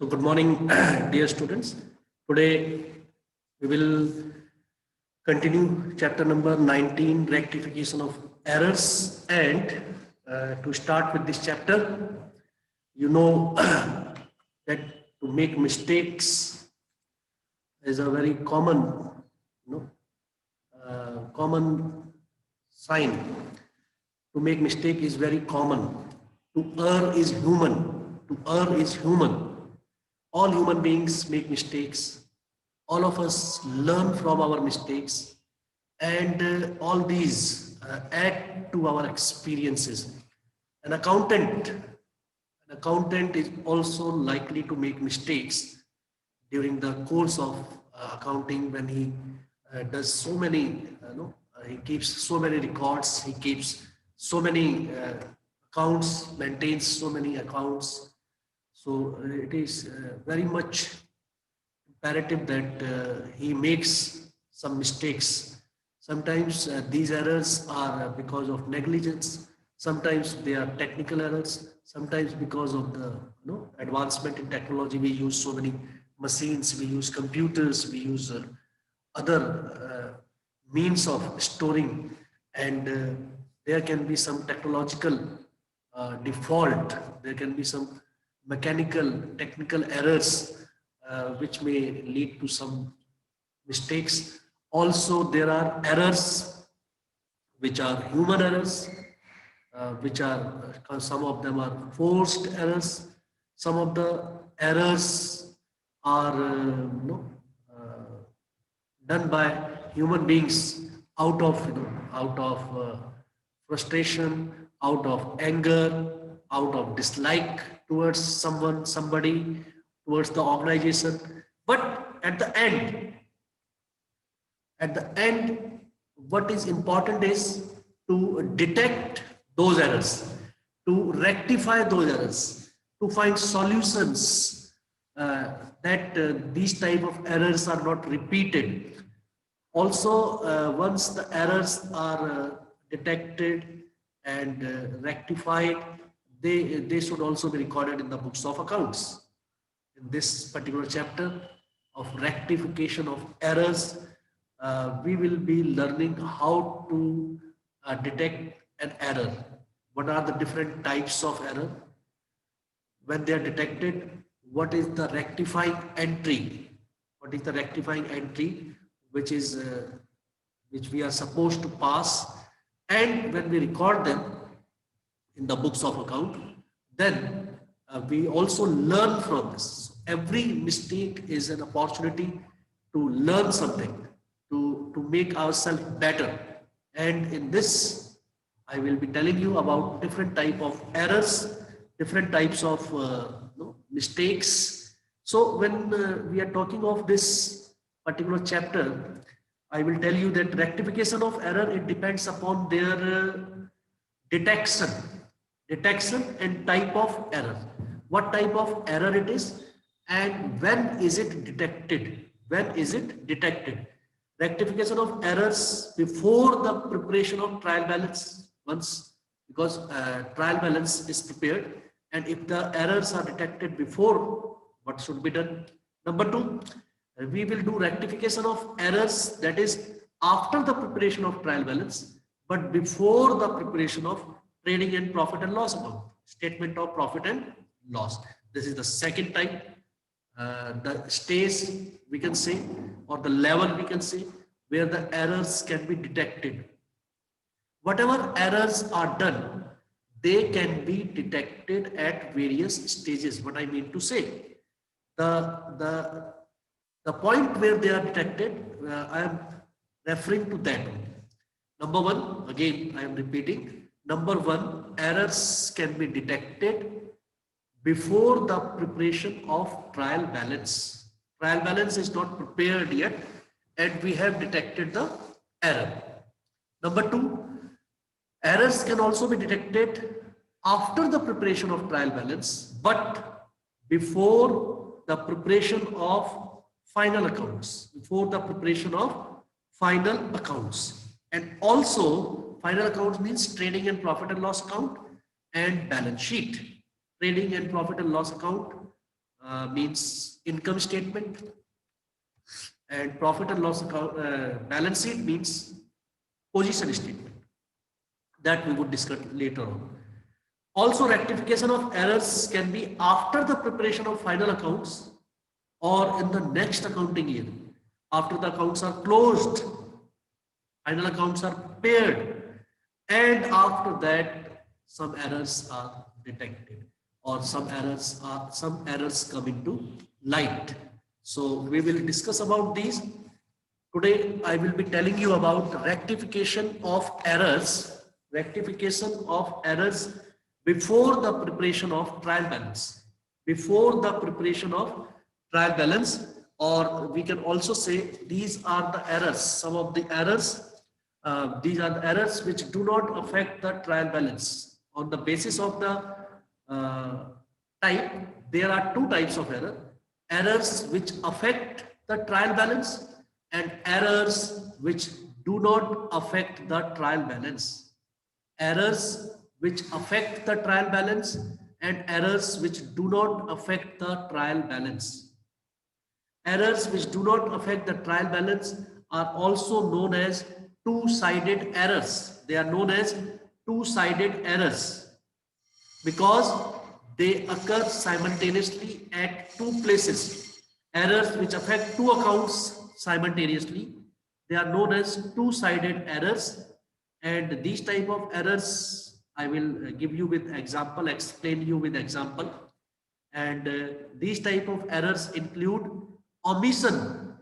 So good morning, dear students. Today we will continue chapter number 19, rectification of errors. And to start with this chapter, you know that to make mistakes is a very common, common sign. To make mistake is very common. To err is human. To err is human. All human beings make mistakes. All of us learn from our mistakes, and all these add to our experiences. An accountant, an accountant is also likely to make mistakes during the course of accounting when he does so many, he keeps so many records, he keeps so many accounts, maintains so many accounts. So it is very much imperative that he makes some mistakes. Sometimes these errors are because of negligence. Sometimes they are technical errors. Sometimes because of the advancement in technology, we use so many machines, we use computers, we use other means of storing, and there can be some technological default. There can be some mechanical, technical errors which may lead to some mistakes. Also, there are errors which are human errors, which are some of them are forced errors. Some of the errors are done by human beings out of frustration, out of anger, out of dislike towards someone, somebody, towards the organization. But at the end, what is important is to detect those errors, to rectify those errors, to find solutions that these type of errors are not repeated. Also, once the errors are detected and rectified, they should also be recorded in the books of accounts. In this particular chapter of rectification of errors, we will be learning how to detect an error. What are the different types of error? When they are detected, what is the rectifying entry? What is the rectifying entry which is which we are supposed to pass? And when we record them in the books of account, then we also learn from this. Every mistake is an opportunity to learn something, to make ourselves better. And in this, I will be telling you about different type of errors, different types of mistakes. So when we are talking of this particular chapter, I will tell you that rectification of error, it depends upon their detection, and type of error. What type of error it is, and when is it detected? When is it detected? Rectification of errors before the preparation of trial balance, once, because trial balance is prepared, and if the errors are detected before, what should be done? Number two, we will do rectification of errors, that is after the preparation of trial balance, but before the preparation of trading and profit and loss account, statement of profit and loss. This is the second type, the stage we can say, or the level we can say, where the errors can be detected. Whatever errors are done, they can be detected at various stages. What I mean to say, the point where they are detected, I am referring to that. Number one, again I am repeating, number one, errors can be detected before the preparation of trial balance. Trial balance is not prepared yet, and we have detected the error. Number two, errors can also be detected after the preparation of trial balance, but before the preparation of final accounts, before the preparation of final accounts. And also, final accounts means trading and profit and loss account and balance sheet. Trading and profit and loss account, means income statement, and profit and loss account balance sheet means position statement. That we would discuss later on. Also, rectification of errors can be after the preparation of final accounts or in the next accounting year. After the accounts are closed, final accounts are prepared, and after that, some errors are detected or some errors come into light. So we will discuss about these. Today, I will be telling you about rectification of errors before the preparation of trial balance. Before the preparation of trial balance, or we can also say these are the errors, some of the errors. These are the errors which do not affect the trial balance. On the basis of the type, there are two types of error. Errors which affect the trial balance and errors which do not affect the trial balance. Errors which affect the trial balance and errors which do not affect the trial balance. Errors which do not affect the trial balance are also known as two-sided errors. They are known as two-sided errors because they occur simultaneously at two places. Errors which affect two accounts simultaneously, they are known as two-sided errors, and these type of errors I will give you with example, explain you with example. And these type of errors include omission,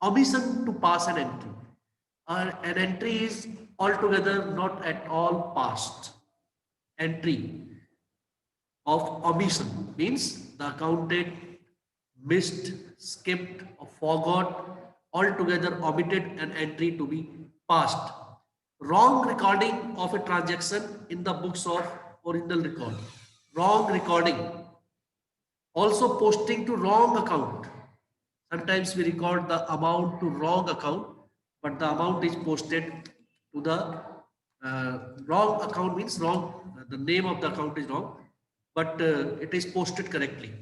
omission to pass an entry. An entry is altogether not at all passed. Entry of omission means the accountant missed, skipped, or forgot, altogether omitted an entry to be passed. Wrong recording of a transaction in the books of original record. Wrong recording. Also posting to wrong account. Sometimes we record the amount to wrong account, but the amount is posted to the wrong account means wrong. The name of the account is wrong, but it is posted correctly.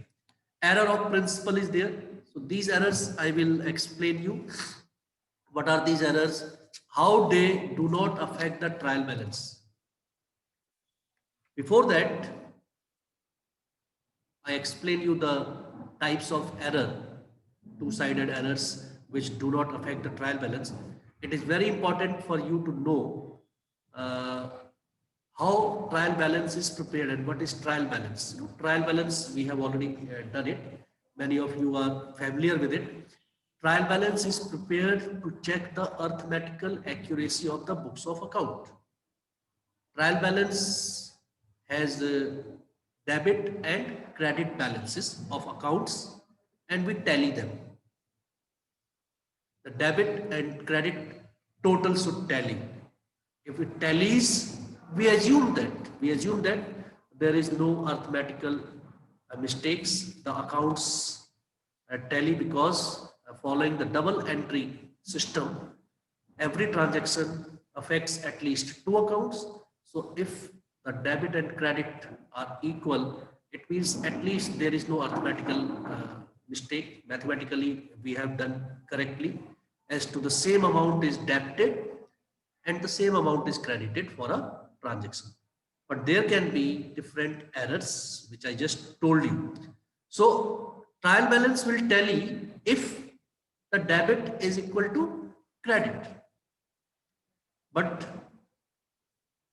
Error of principal is there. So these errors I will explain you. What are these errors? How they do not affect the trial balance. Before that, I explain you the types of error, two-sided errors which do not affect the trial balance. It is very important for you to know how trial balance is prepared and what is trial balance. Trial balance, we have already done it. Many of you are familiar with it. Trial balance is prepared to check the arithmetical accuracy of the books of account. Trial balance has debit and credit balances of accounts, and we tally them. The debit and credit total should tally. If it tallies, we assume that there is no arithmetical mistakes. The accounts tally because following the double entry system, every transaction affects at least two accounts. So if the debit and credit are equal, it means at least there is no arithmetical mistake. Mathematically, we have done correctly as to the same amount is debited and the same amount is credited for a transaction. But there can be different errors, which I just told you. So trial balance will tally if the debit is equal to credit. But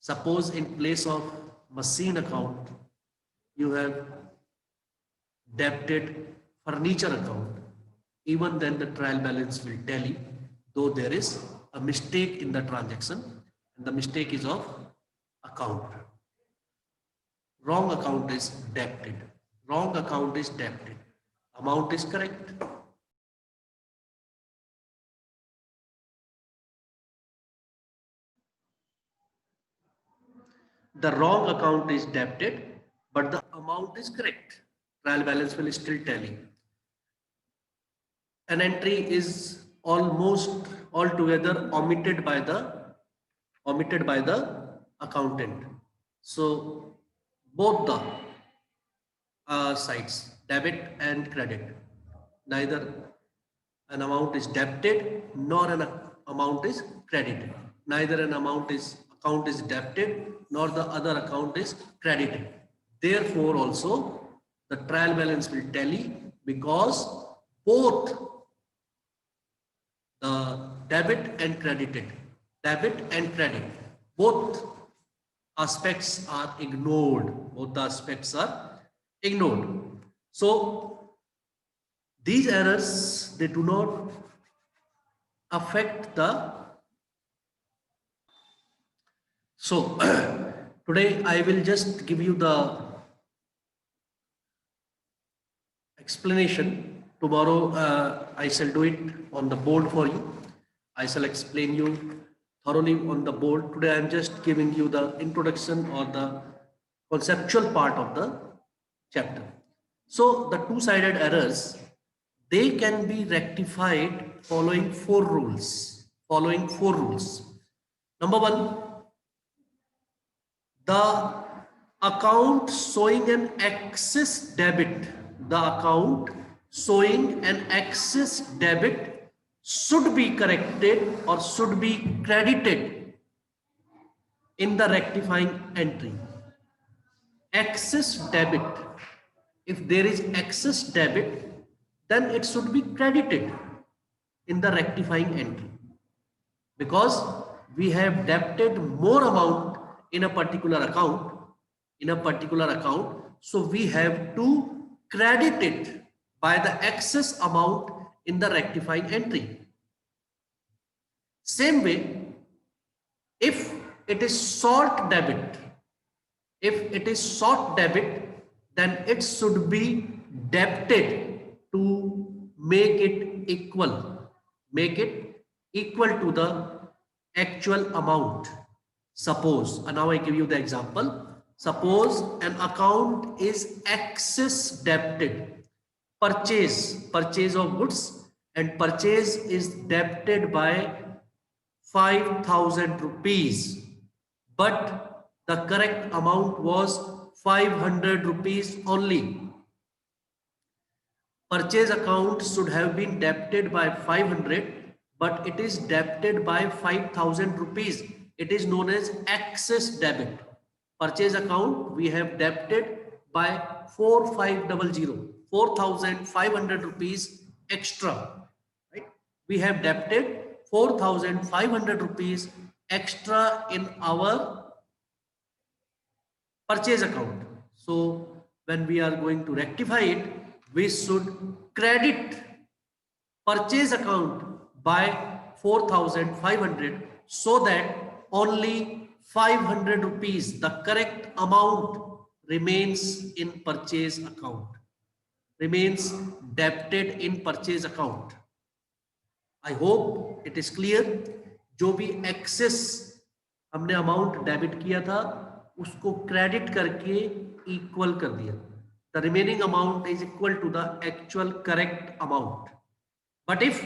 suppose in place of machine account, you have debited furniture account. Even then the trial balance will tally, though there is a mistake in the transaction, and the mistake is of account. Wrong account is debited. Wrong account is debited. Amount is correct. The wrong account is debited, but the amount is correct. Trial balance will still tally. An entry is almost altogether omitted by the accountant. So both the sides, debit and credit. Neither an amount is debited nor an amount is credited. Neither an account is debited nor the other account is credited. Therefore, also the trial balance will tally because both the debit and credit, both aspects are ignored. Both the aspects are ignored. So these errors, they do not affect the. So today I will just give you the explanation. Tomorrow I shall do it on the board for you. I shall explain you thoroughly on the board. Today I am just giving you the introduction or the conceptual part of the chapter. So the two-sided errors, they can be rectified following four rules. Number one, the account showing an excess debit, should be corrected or should be credited in the rectifying entry. Excess debit, if there is excess debit, then it should be credited in the rectifying entry, because we have debited more amount in a particular account, so we have to credit it by the excess amount in the rectifying entry. Same way, if it is short debit, then it should be debited to make it equal to the actual amount. Suppose, and now I give you the example. Suppose an account is excess debited, purchase of goods, and purchase is debited by 5,000 rupees, but the correct amount was 500 rupees only. Purchase account should have been debited by 500, but it is debited by 5,000 rupees. It is known as excess debit. Purchase account we have debited by 4,500 rupees extra, right? We have debited 4,500 rupees extra in our purchase account. So when we are going to rectify it, we should credit purchase account by 4,500 so that only 500 rupees, the correct amount, remains in purchase account, remains debited in purchase account. I hope it is clear. जो भी excess हमने amount debit किया था उसको credit करके equal कर दिया. The remaining amount is equal to the actual correct amount. But if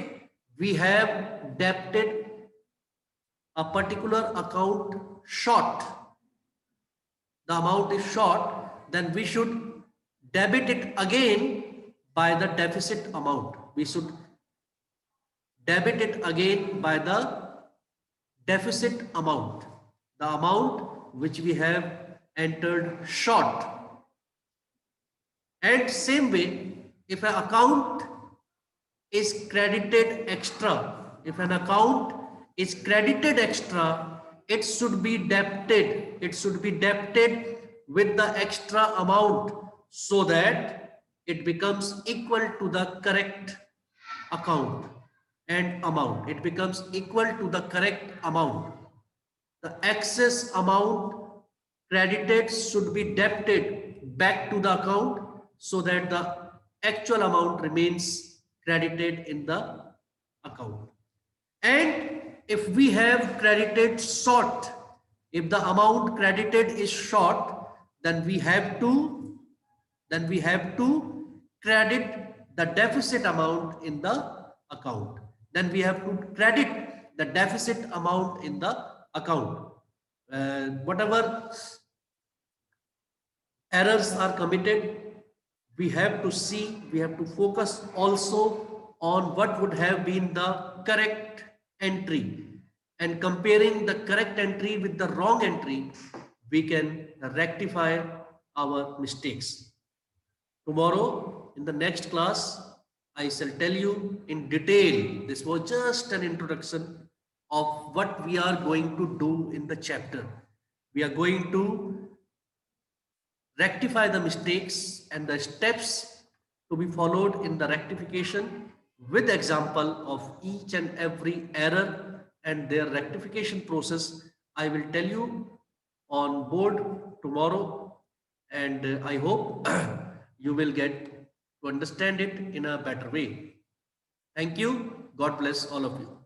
we have debited a particular account short, the amount is short, then we should debit it again by the deficit amount. We should debit it again by the deficit amount, the amount which we have entered short. And same way, if an account is credited extra, it should be debited. It should be debited with the extra amount so that it becomes equal to the correct account and amount. It becomes equal to the correct amount. The excess amount credited should be debited back to the account so that the actual amount remains credited in the account. And if we have credited short, if the amount credited is short, then we have to credit the deficit amount in the account. Then we have to credit the deficit amount in the account. Whatever errors are committed, we have to see, we have to focus also on what would have been the correct entry. And comparing the correct entry with the wrong entry, we can rectify our mistakes. Tomorrow, in the next class, I shall tell you in detail. This was just an introduction of what we are going to do in the chapter. We are going to rectify the mistakes and the steps to be followed in the rectification with example of each and every error and their rectification process. I will tell you on board tomorrow, and I hope you will get to understand it in a better way. Thank you. God bless all of you.